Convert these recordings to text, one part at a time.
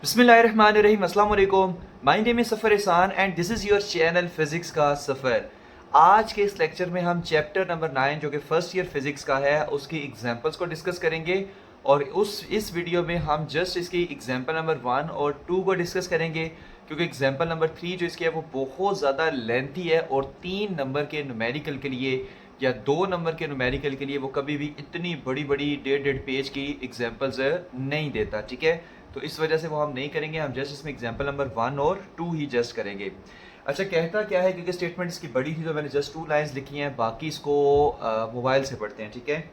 बिस्मिल्लाहिर्रहमानिर्रहीम अस्सलाम वालेकुम। माय नेम इज़ सफ़र एहसान and this is your channel physics का सफ़र। आज के इस लेक्चर में हम चैप्टर नंबर 9 जो कि फर्स्ट ईयर फिज़िक्स का है उसकी एग्जांपल्स को डिस्कस करेंगे और इस वीडियो में हम जस्ट इसकी एग्जांपल नंबर 1 और 2 को डिस्कस करेंगे क्योंकि एग्जांपल नंबर 3 जो इसकी है वो बहुत ज़्यादा लेंथी है और 3 नंबर के न्यूमेरिकल के लिए या 2 नंबर के न्यूमेरिकल के लिए वो कभी भी इतनी बड़ी बड़ी डेढ़ पेज की एग्जांपल्स नहीं देता, ठीक है। तो इस वजह से वो हम नहीं करेंगे, हम जस्ट इसमें एग्जांपल नंबर 1 और 2 ही जस्ट करेंगे। अच्छा, कहता क्या है, क्योंकि स्टेटमेंट इसकी बड़ी थी तो मैंने जस्ट 2 लाइंस लिखी हैं, बाकी इसको मोबाइल से पढ़ते हैं, ठीक है।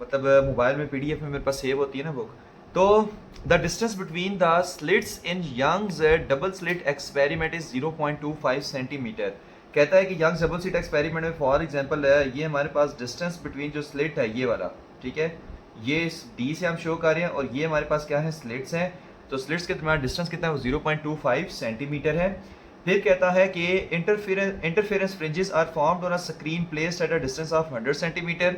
मतलब मोबाइल में पीडीएफ में मेरे पास सेव होती है ना बुक। तो the distance between the slits in Young's double slit experiment is 0.25 centimeter. कहता है कि यंग्स डबल स्लिट एक्सपेरिमेंट में फॉर एग्जांपल ये हमारे पास डिस्टेंस बिटवीन जो स्लिट है ये वाला, ठीक है, ये इस डी से हम शो कर रहे हैं और ये हमारे पास क्या है, स्लिट्स हैं। तो स्लिट्स के दरमियान डिस्टेंस कितना है, वो 0.25 सेंटीमीटर है। फिर कहता है कि interference fringes are formed on a screen placed at a distance of 100 centimeter.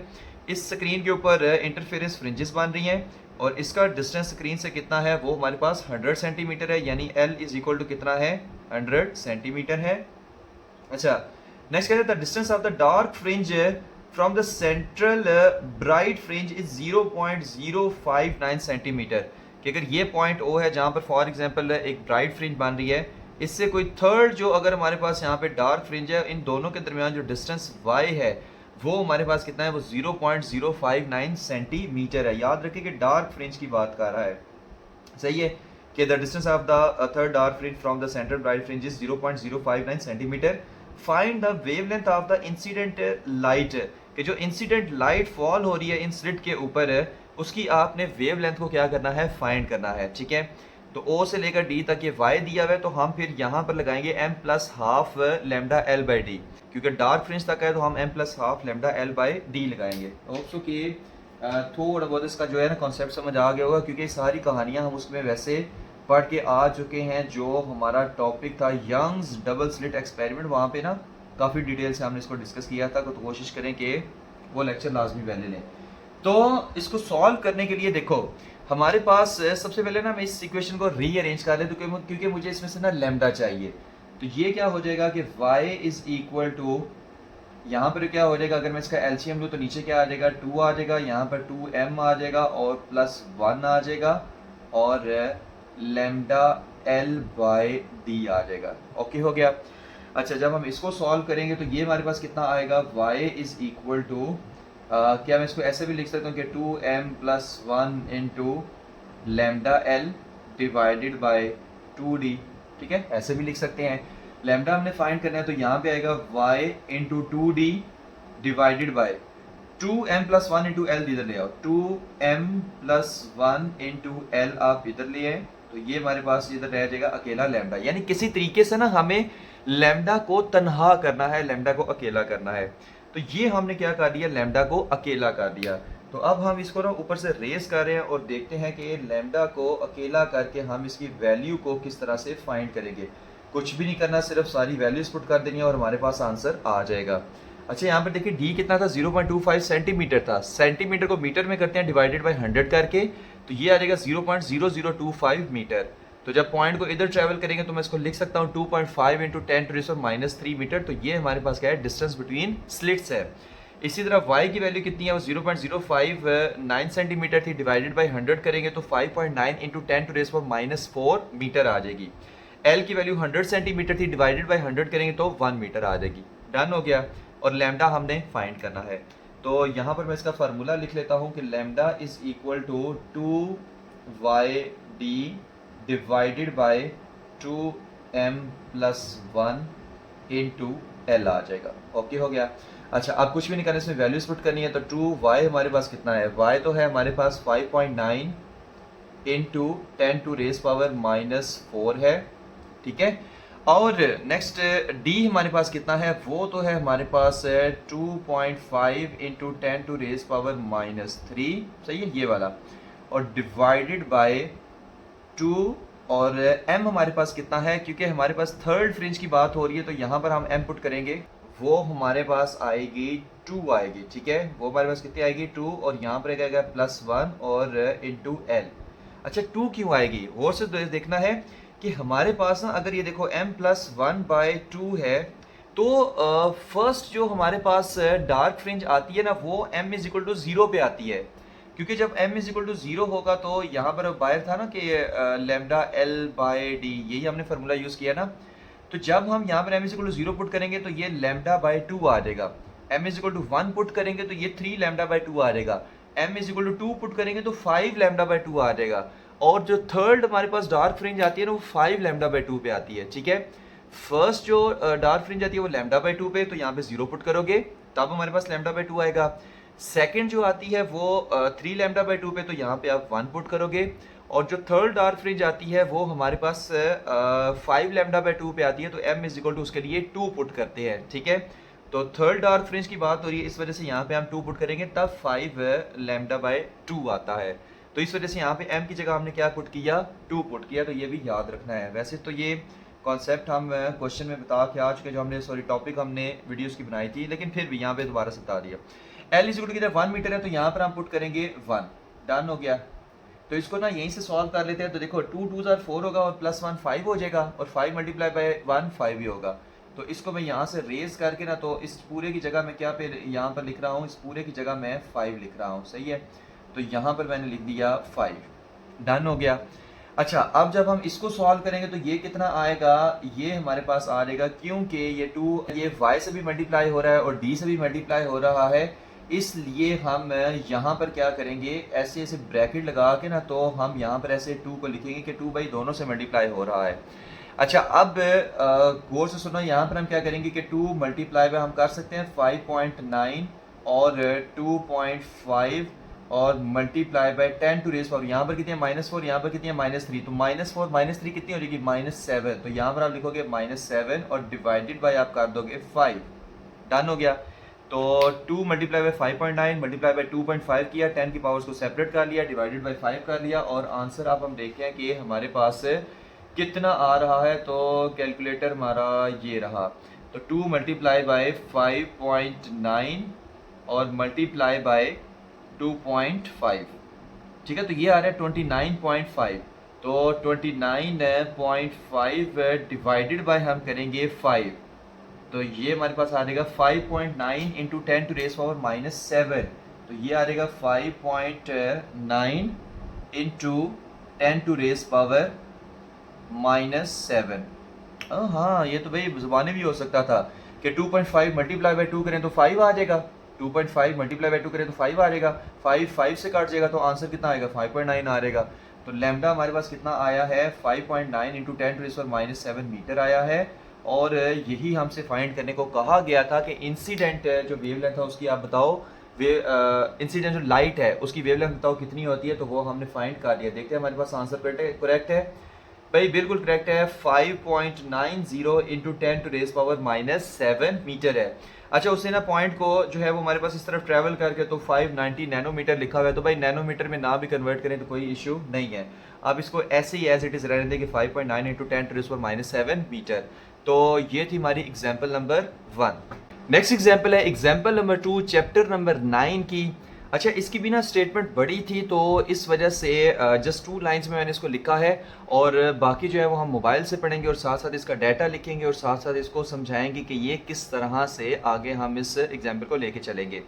इस स्क्रीन के ऊपर इंटरफेरेंस फ्रिंजेस बन रही हैं और इसका डिस्टेंस स्क्रीन से कितना है, वो हमारे पास 100 सेंटीमीटर है, यानी L इज इक्वल टू कितना है, 100 सेंटीमीटर है। अच्छा, नेक्स्ट कहते हैं the distance of the dark fringe from the central bright fringe is 0.059 centimetre. कि अगर ये पॉइंट O है जहाँ पर फॉर एग्जांपल एक ब्राइट फ्रिंज बन रही है, इससे कोई थर्ड जो अगर हमारे पास यहाँ पे डार्क फ्रिंज है, इन दोनों के दरमियान जो डिस्टेंस Y है वो हमारे पास कितना है, वो 0.059 सेंटीमीटर है। याद रखिए कि डार्क फ्रिंज की बात कर रहा है, सही है, कि the distance of the third dark fringe from the centre bright fringe is 0.059 centimetre. Find the wavelength of the incident light, कि जो इंसिडेंट लाइट फॉल हो रही है इन स्लिट के ऊपर है उसकी आपने वेवलेंथ को क्या करना है, फाइंड करना है, ठीक है। तो O से लेकर D तक ये Y दिया हुआ है, तो हम फिर यहाँ पर लगाएंगे m plus half lambda L by D, क्योंकि डार्क फ्रिंज तक है तो हम m plus half lambda L by D लगाएंगे। होप्सो कि थोड़ा बहुत इसका जो है ना कॉन्सेप्ट समझ आ गया होगा, क्योंकि सारी कहानियाँ हम उसमें वैसे पढ़ के आ चुके हैं। जो हमारा टॉपिक था यंग्स डबल स्लिट एक्सपेरिमेंट, वहाँ पे ना काफ़ी डिटेल से हमने इसको डिस्कस किया था, तो कोशिश करें कि वो लेक्चर लाजमी पहले लें। तो इसको सॉल्व करने के लिए देखो हमारे पास सबसे पहले ना मैं इस इक्वेशन को रीअरेंज कर ले, तो क्योंकि मुझे इसमें से ना लेमडा चाहिए। तो ये क्या हो जाएगा कि y इज इक्वल टू, यहाँ पर क्या हो जाएगा, अगर मैं इसका एलसीएम लूँ तो नीचे क्या आ जाएगा, 2 आ जाएगा, यहाँ पर 2m आ जाएगा और प्लस 1 आ जाएगा और लेमडा L बाई डी आ जाएगा। ओके, हो गया। अच्छा, जब हम इसको सॉल्व करेंगे तो ये हमारे पास कितना आएगा, y इज इक्वल टू, क्या मैं इसको ऐसे भी लिख सकता हूँ कि 2m plus 1 into lambda L divided by 2d, ठीक है, ऐसे भी लिख सकते हैं। लेमडा हमने फाइंड करना है तो यहाँ पे आएगा y into 2d divided by 2m plus 1 into L, इधर ले आओ, 2m प्लस 1 इंटू एल आप इधर ले आए, तो ये हमारे पास इधर रह जाएगा अकेला लेमडा। यानी किसी तरीके से ना हमें लेमडा को तन्हा करना है, लेमडा को अकेला करना है। तो ये हमने क्या कर दिया, लेमडा को अकेला कर दिया। तो अब हम इसको ना ऊपर से रेस कर रहे हैं और देखते हैं कि लेमडा को अकेला करके हम इसकी वैल्यू को किस तरह से फाइंड करेंगे। कुछ भी नहीं करना, सिर्फ सारी वैल्यूज पुट कर देनी है और हमारे पास आंसर आ जाएगा। अच्छा, यहाँ पर देखिए डी कितना था, 0.25 सेंटीमीटर था। सेंटीमीटर को मीटर में करते हैं डिवाइडेड बाई 100 करके, तो ये आ जाएगा 0.0025 मीटर। तो जब पॉइंट को इधर ट्रैवल करेंगे तो मैं इसको लिख सकता हूँ 2.5 इंटू 10⁻³ मीटर। तो ये हमारे पास क्या है, डिस्टेंस बिटवीन स्लिट्स है। इसी तरह y की वैल्यू कितनी है, वो 0.059 सेंटीमीटर थी, डिवाइडेड बाई 100 करेंगे तो 5.9 इंटू 10⁻⁴ मीटर आ जाएगी। L की वैल्यू 100 सेंटीमीटर थी, डिवाइडेड बाई 100 करेंगे तो 1 मीटर आ जाएगी। डन हो गया। और लेमडा हमने फाइंड करना है, तो यहाँ पर मैं इसका फार्मूला लिख लेता हूँ कि lambda is equal to 2y_d divided by 2m plus 1 into L आ जाएगा। ओके, हो गया। अच्छा, अब कुछ भी नहीं करना, इसमें वैल्यूज पुट करनी है। तो 2y हमारे पास कितना है, y तो है हमारे पास 5.9 इंटू 10⁻⁻⁴ है, ठीक है। और नेक्स्ट d हमारे पास कितना है, वो तो है हमारे पास 2.5 इंटू 10⁻⁻3, सही है, ये वाला, और डिवाइडेड बाय 2। और m हमारे पास कितना है, क्योंकि हमारे पास थर्ड फ्रिंज की बात हो रही है तो यहाँ पर हम m पुट करेंगे, वो हमारे पास आएगी 2 आएगी, ठीक है। वो हमारे पास कितनी आएगी, 2, और यहाँ पर आएगा +1 और इंटू एल। अच्छा 2 क्यों आएगी? गौर से देखना है कि हमारे पास ना अगर ये देखो m+1/2 है, तो फर्स्ट जो हमारे पास डार्क फ्रिंज आती है ना वो m=0 पे आती है, क्योंकि जब m=0 होगा तो यहाँ पर बाहर था ना कि लैम्डा l/d, यही हमने फार्मूला यूज़ किया ना। तो जब हम यहाँ पर m=0 पुट करेंगे तो ये λ/2 आ जाएगा, m=1 पुट करेंगे तो ये 3 λ/2 आ जाएगा, m=2 पुट करेंगे तो 5 λ/2 आ जाएगा, और जो थर्ड हमारे पास डार्क फ्रिंज आती है ना वो 5 λ/2 पे आती है। ठीक है, फर्स्ट जो डार्क फ्रिंज आती है वो λ/2 पे, तो यहाँ पे 0 पुट करोगे तब हमारे पास λ/2 आएगा। सेकंड जो आती है वो 3 λ/2 पे, तो यहाँ पे आप 1 पुट करोगे, और जो थर्ड डार्क फ्रिंज आती है वो हमारे पास 5 λ/2 पे आती है, तो m उसके लिए 2 पुट करते हैं। ठीक है, तो थर्ड डार्क फ्रिंज की बात हो रही है, इस वजह से यहाँ पे हम 2 पुट करेंगे तब 5 λ/2 आता है। तो इस वजह से यहाँ पे m की जगह हमने क्या पुट किया, 2 पुट किया, तो ये भी याद रखना है। वैसे तो ये कॉन्सेप्ट हम क्वेश्चन में बता के आ चुके, जो हमने टॉपिक हमने वीडियोस की बनाई थी, लेकिन फिर भी यहाँ पे दोबारा से बता दिया। l = 1 मीटर है, तो यहाँ पर हम पुट करेंगे 1। डन हो गया, तो इसको ना यहीं से सॉल्व कर लेते हैं। तो देखो 2 2 4 होगा और +1 5 हो जाएगा, और 5 × 1 5 ही होगा। तो इसको मैं यहाँ से रेज करके ना, तो इस पूरे की जगह मैं क्या पे यहाँ पर लिख रहा हूँ, इस पूरे की जगह मैं 5 लिख रहा हूँ। सही है, तो यहाँ पर मैंने लिख दिया 5। डन हो गया। अच्छा, अब जब हम इसको सॉल्व करेंगे तो ये कितना आएगा, ये हमारे पास आ जाएगा, क्योंकि ये 2 ये y से भी मल्टीप्लाई हो रहा है और d से भी मल्टीप्लाई हो रहा है, इसलिए हम यहाँ पर क्या करेंगे, ऐसे ऐसे ब्रैकेट लगा के ना, तो हम यहाँ पर ऐसे 2 को लिखेंगे कि 2 दोनों से मल्टीप्लाई हो रहा है। अच्छा, अब गौर से सुनो, यहाँ पर हम क्या करेंगे कि 2 मल्टीप्लाई हम कर सकते हैं 5.9 और 2.5 और मल्टीप्लाई बाय 10⁻⁴। यहाँ पर कितनी है -4, यहाँ पर कितनी है -3, तो -4 -3 कितनी हो जाएगी -7। तो यहाँ पर आप लिखोगे -7 और डिवाइडेड बाय आप कर दोगे 5। डन हो गया। तो 2 मल्टीप्लाई बाय 5.9 मल्टीप्लाई बाय 2.5 किया, 10 की पावर्स को सेपरेट कर लिया, डिवाइडेड बाय 5 कर लिया, और आंसर आप हम देखें कि हमारे पास कितना आ रहा है। तो कैलकुलेटर हमारा ये रहा, तो 2 मल्टीप्लाई बाय 5.9 और मल्टीप्लाई बाय 2.5। ठीक है, तो ये आ रहा है 29.5। तो 29.5 डिवाइडेड बाय हम करेंगे 5, तो ये हमारे पास आ जाएगा 5.9 × 10⁻⁻7। तो ये आ जाएगा 5.9 × 10⁻⁻7। हाँ, ये तो भाई ज़ुबानी भी हो सकता था कि 2.5 मल्टीप्लाई बाय 2 करें तो 5 आ जाएगा, 2.5 मल्टीप्लाई बाय 2 करें तो 5 आ जाएगा, 5 से काट जाएगा तो आंसर कितना आएगा, 5.9 आ जाएगा। तो लैम्डा हमारे पास कितना आया है, 5.9 × 10⁻�7 मीटर आया है। और यही हमसे फाइंड करने को कहा गया था कि इंसिडेंट जो वेवलेंथ है उसकी आप बताओ, इंसिडेंट जो लाइट है उसकी वेवलेंथ बताओ कितनी होती है। तो वो हमने फाइंड कर लिया। देखते हैं हमारे पास आंसर करेक्ट है भाई, बिल्कुल करेक्ट है, 5.90 × 10⁻⁻7 मीटर है। अच्छा, उससे ना पॉइंट को जो है वो हमारे पास इस तरफ ट्रैवल करके तो 590 नैनोमीटर लिखा हुआ है, तो भाई नैनोमीटर में ना भी कन्वर्ट करें तो कोई इशू नहीं है। आप इसको ऐसे ही एज इट इज़ रहने दें कि 5.9 × 10⁻⁻7 मीटर। तो ये थी हमारी एग्जाम्पल नंबर 1। नेक्स्ट एग्जाम्पल है एग्जाम्पल नंबर 2 चैप्टर नंबर 9 की। अच्छा, इसकी भी ना स्टेटमेंट बड़ी थी, तो इस वजह से जस्ट 2 लाइंस में मैंने इसको लिखा है, और बाकी जो है वो हम मोबाइल से पढ़ेंगे और साथ साथ इसका डाटा लिखेंगे और साथ साथ इसको समझाएंगे कि ये किस तरह से आगे हम इस एग्जाम्पल को लेके चलेंगे।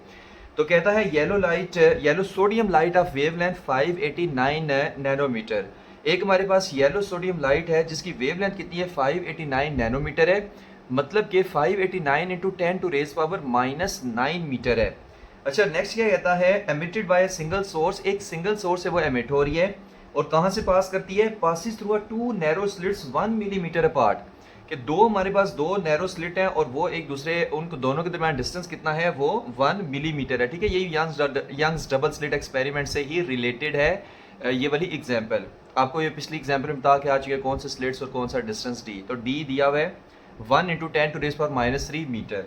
तो कहता है yellow sodium light of wavelength 589 nanometer. एक हमारे पास येलो सोडियम लाइट है जिसकी वेवलेंथ कितनी है, 589 नैनोमीटर है, मतलब कि 589 × 10⁻⁻9 मीटर है। अच्छा, नेक्स्ट क्या कहता है, एमिटेड बाय सिंगल सोर्स, एक सिंगल सोर्स है वो एमिट हो रही है, और कहाँ से पास करती है, passes through 2 narrow slits 1 millimetre apart, कि दो हमारे पास 2 नैरो स्लिट हैं और वो एक दूसरे, उनको दोनों के दरमियान डिस्टेंस कितना है, वो 1 मिलीमीटर है। ठीक है, ये यंग्स डबल स्लिट एक्सपेरिमेंट से ही रिलेटेड है ये वाली एग्जाम्पल। आपको ये पिछली एग्जाम्पल में बता के आ चुके हैं कौन से स्लिट्स और कौन सा डिस्टेंस डी। तो डी दिया हुआ है 1 × 10⁻³ मीटर।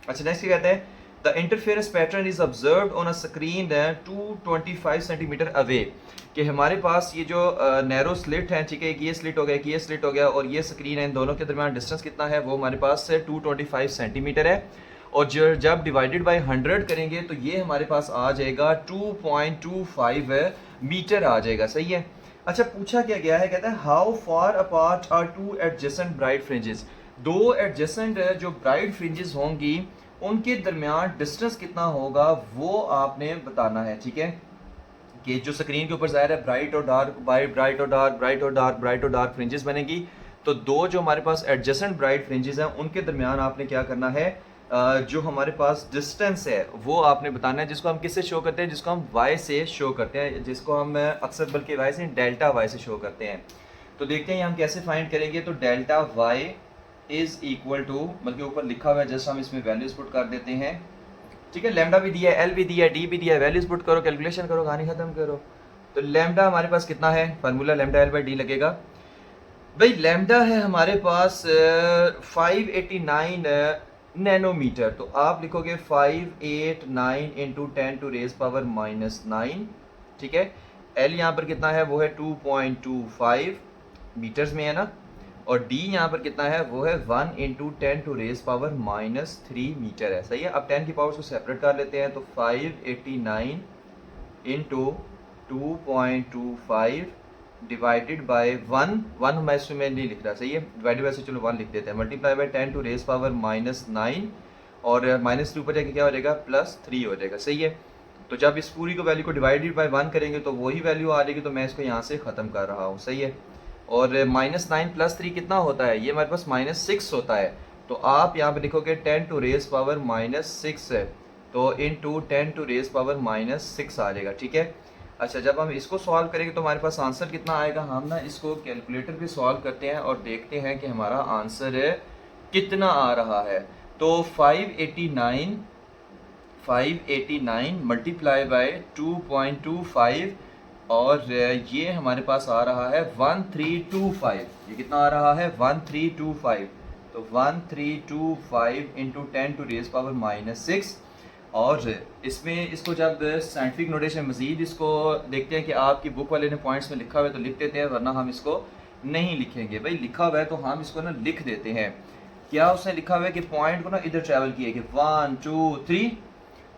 अच्छा, नेक्स्ट क्या कहते हैं, the interference pattern is observed on a screen 225 centimetre away, कि हमारे पास ये जो नैरो स्लिट है, ठीक है, एक ये स्लिट हो गया, एक ये स्लिट हो गया, और ये स्क्रीन है, इन दोनों के दरमियान डिस्टेंस कितना है, वो हमारे पास 225 सेंटीमीटर है, और जब डिवाइडेड बाय 100 करेंगे तो ये हमारे पास आ जाएगा 2.25 मीटर आ जाएगा। सही है। अच्छा, पूछा क्या गया है, कहता है how far apart are two adjacent bright fringes. दो एडजेसेंट जो ब्राइट फ्रिंजेस होंगी उनके दरमियान डिस्टेंस कितना होगा वो आपने बताना है। ठीक है, कि जो स्क्रीन के ऊपर ज़ाहिर है ब्राइट और डार्क, ब्राइट और डार्क, ब्राइट और डार्क, ब्राइट और डार्क फ्रिंजेस बनेगी। तो दो जो हमारे पास एडजेसेंट ब्राइट फ्रिंजेस हैं उनके दरमियान आपने क्या करना है, जो हमारे पास डिस्टेंस है वो आपने बताना है, जिसको हम किससे शो करते हैं, जिसको हम वाई से शो करते हैं, जिसको हम अक्सर बल्कि वाई से डेल्टा वाई से शो करते हैं। तो देखते हैं हम कैसे फाइंड करेंगे। तो delta Y is equal to, बल्कि ऊपर लिखा हुआ है, जस्ट हम इसमें वैल्यूज पुट कर देते हैं। ठीक है, लैम्डा भी दिया है, एल भी दिया है, डी भी दिया है, वैल्यूज पुट करो, कैलकुलेशन करो, कहानी खत्म करो। तो लैम्डा हमारे पास कितना है, formula lambda L by D लगेगा। भाई लैम्डा है हमारे पास 589 नैनोमीटर। तो आप लिखोगे 589 इंटू 10⁻⁻⁹। ठीक है, एल यहाँ पर कितना है, वो है 2.25 मीटर्स में है ना, और डी यहाँ पर कितना है, वो है 1 इंटू 10⁻³ मीटर है। सही है, अब 10 की पावर्स को सेपरेट कर लेते हैं। तो 589 इंटू 2.25 डिवाइडेड बाय 1 मैं इसमें नहीं लिख रहा। सही है, डिवाइडेड बाय से चलो 1 लिख देते हैं, मल्टीप्लाई बाय 10⁻⁹ और -3 ऊपर जाके क्या हो जाएगा, +3 हो जाएगा। सही है, तो जब इस पूरी को वैल्यू को डिवाइडेड बाय 1 करेंगे तो वही वैल्यू आ जाएगी। तो मैं इसको यहाँ से ख़त्म कर रहा हूँ। सही है, और -9 + 3 कितना होता है, ये हमारे पास -6 होता है। तो आप यहाँ पे लिखोगे 10⁻⁻6 है, तो इंटू 10⁻⁻6 आ जाएगा। ठीक है, अच्छा जब हम इसको सॉल्व करेंगे तो हमारे पास आंसर कितना आएगा। हम ना इसको कैलकुलेटर पे सॉल्व करते हैं और देखते हैं कि हमारा आंसर कितना आ रहा है। तो 589 मल्टीप्लाई बाय 2.25 और ये हमारे पास आ रहा है 1325। ये कितना आ रहा है, 1325। तो 1325 इंटू 10⁻⁻6। और इसमें इसको जब साइंटिफिक नोटेशन मज़ीद इसको देखते हैं कि आपकी बुक वाले ने पॉइंट्स में लिखा हुआ है तो लिख देते हैं, वरना हम इसको नहीं लिखेंगे। भाई लिखा हुआ है तो हम इसको ना लिख देते हैं। क्या उसने लिखा हुआ है कि पॉइंट को ना इधर ट्रैवल किया कि 1 2 3,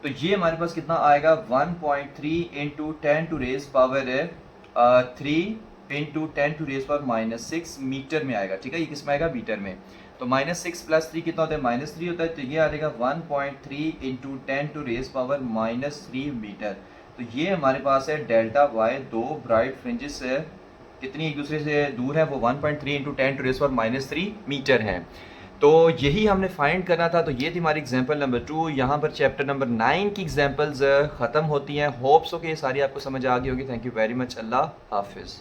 तो ये हमारे पास कितना आएगा, 1.3 इंटू 10⁻³ इंटू 10⁻⁻6 मीटर में आएगा। ठीक है, ये किस में आएगा, मीटर में। तो -6 + 3 कितना होता है, -3 होता है। तो ये आ जाएगा 1.3 इंटू 10⁻³ मीटर। तो ये हमारे पास है डेल्टा वाई। दो ब्राइट फ्रिंजेस कितनी एक दूसरे से दूर है, वो 1.3 इंटू 10⁻³ मीटर हैं। तो यही हमने फाइंड करना था। तो ये थी हमारी एग्जांपल नंबर 2। यहाँ पर चैप्टर नंबर 9 की एग्जांपल्स ख़त्म होती हैं। होप्स हो कि ये सारी आपको समझ आ गई होगी। Thank you very much. Allah हाफिज़।